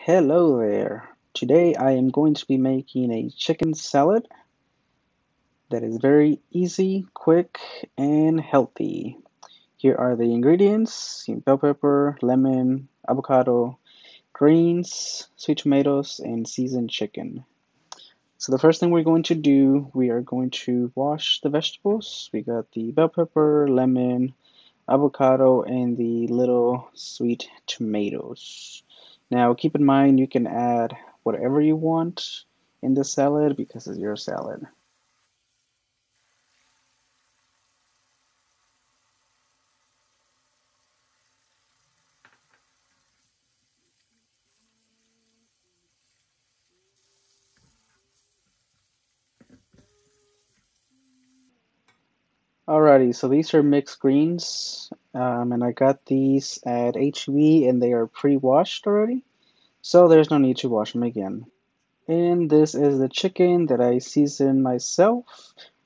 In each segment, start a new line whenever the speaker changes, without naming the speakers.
Hello there. Today I am going to be making a chicken salad that is very easy, quick, and healthy. Here are the ingredients: bell pepper, lemon, avocado, greens, sweet tomatoes, and seasoned chicken. So the first thing we're going to do, we are going to wash the vegetables. We got the bell pepper, lemon, avocado, and the little sweet tomatoes. Now, keep in mind you can add whatever you want in the salad because it's your salad. Alrighty, so these are mixed greens, and I got these at HEB and they are pre-washed already, so there's no need to wash them again. And this is the chicken that I seasoned myself.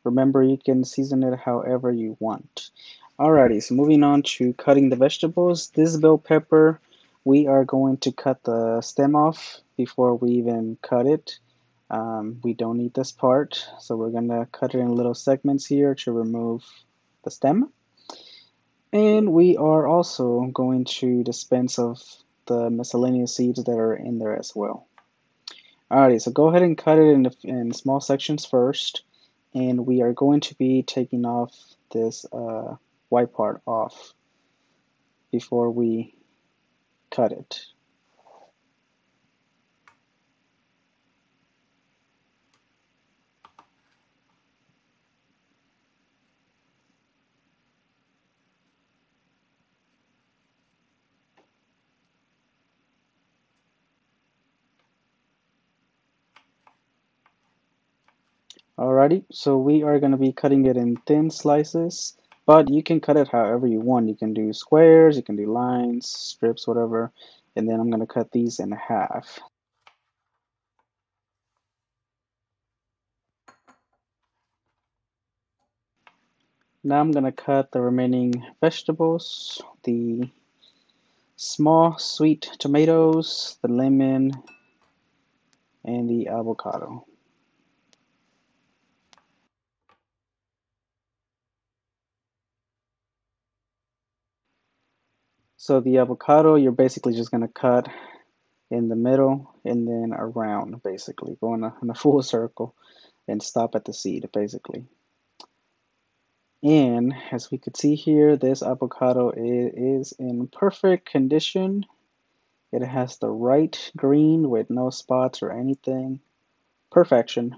Remember, you can season it however you want. Alrighty, so moving on to cutting the vegetables. This bell pepper, we are going to cut the stem off before we even cut it. We don't need this part, so we're gonna cut it in little segments here to remove the stem. And we are also going to dispense of the miscellaneous seeds that are in there as well. Alrighty, so go ahead and cut it in small sections first, and we are going to be taking off this white part off before we cut it. Alrighty, so we are going to be cutting it in thin slices, but you can cut it however you want. You can do squares, you can do lines, strips, whatever, and then I'm going to cut these in half. Now I'm going to cut the remaining vegetables, the small sweet tomatoes, the lemon, and the avocado. So the avocado, you're basically just gonna cut in the middle and then around, basically, go in a full circle and stop at the seed, basically. And as we could see here, this avocado is in perfect condition. It has the right green with no spots or anything. Perfection.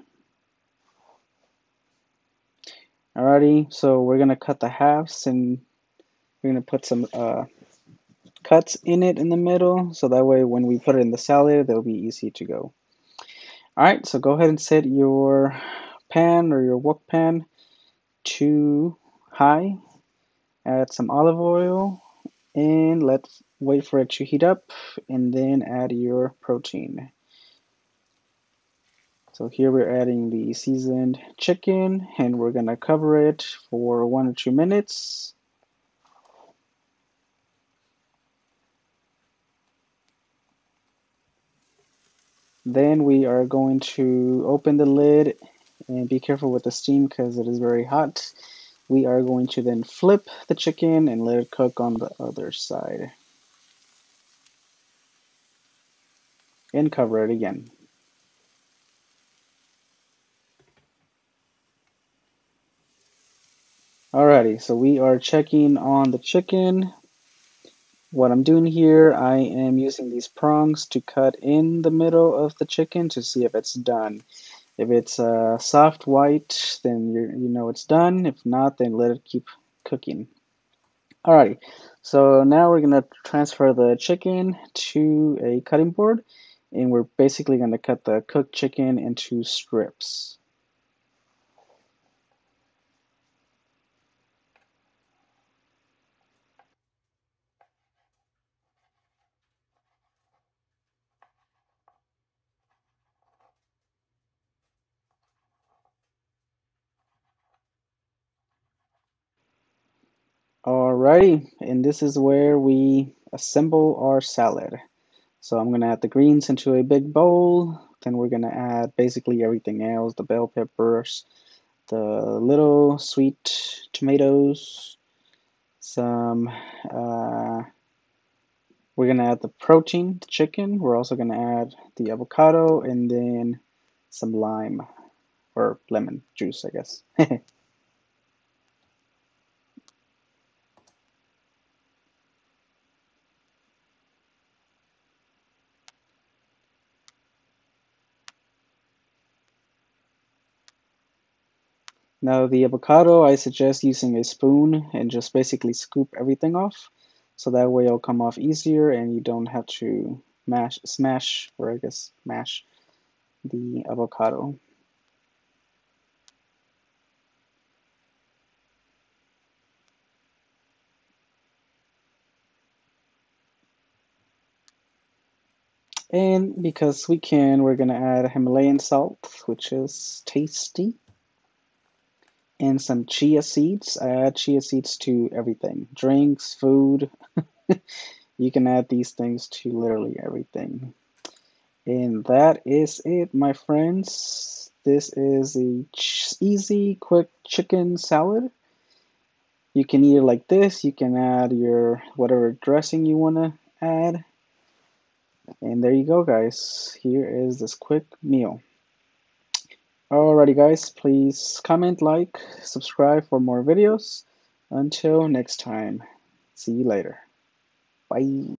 Alrighty, so we're gonna cut the halves and we're gonna put some cuts in it in the middle, so that way when we put it in the salad, they'll be easy to go. All right, so go ahead and set your pan or your wok pan to high. Add some olive oil and let's wait for it to heat up and then add your protein. So here we're adding the seasoned chicken and we're gonna cover it for 1 or 2 minutes. Then we are going to open the lid and be careful with the steam because it is very hot. We are going to then flip the chicken and let it cook on the other side and cover it again. Alrighty, so we are checking on the chicken. What I'm doing here, I am using these prongs to cut in the middle of the chicken to see if it's done. If it's soft white, then you know it's done. If not, then let it keep cooking. Alrighty, so now we're gonna transfer the chicken to a cutting board, and we're basically gonna cut the cooked chicken into strips. Alrighty, and this is where we assemble our salad. So I'm gonna add the greens into a big bowl. Then we're gonna add basically everything else, the bell peppers, the little sweet tomatoes, some we're gonna add the protein, the chicken. We're also gonna add the avocado and then some lime or lemon juice, I guess. Now the avocado, I suggest using a spoon and just basically scoop everything off. So that way it'll come off easier and you don't have to smash, or I guess mash the avocado. And because we can, we're gonna add Himalayan salt, which is tasty, and some chia seeds. I add chia seeds to everything. Drinks, food. You can add these things to literally everything. And that is it, my friends. This is a easy, quick chicken salad. You can eat it like this. You can add your whatever dressing you want to add. And there you go, guys. Here is this quick meal. Alrighty, guys. Please comment, like, subscribe for more videos. Until next time. See you later. Bye.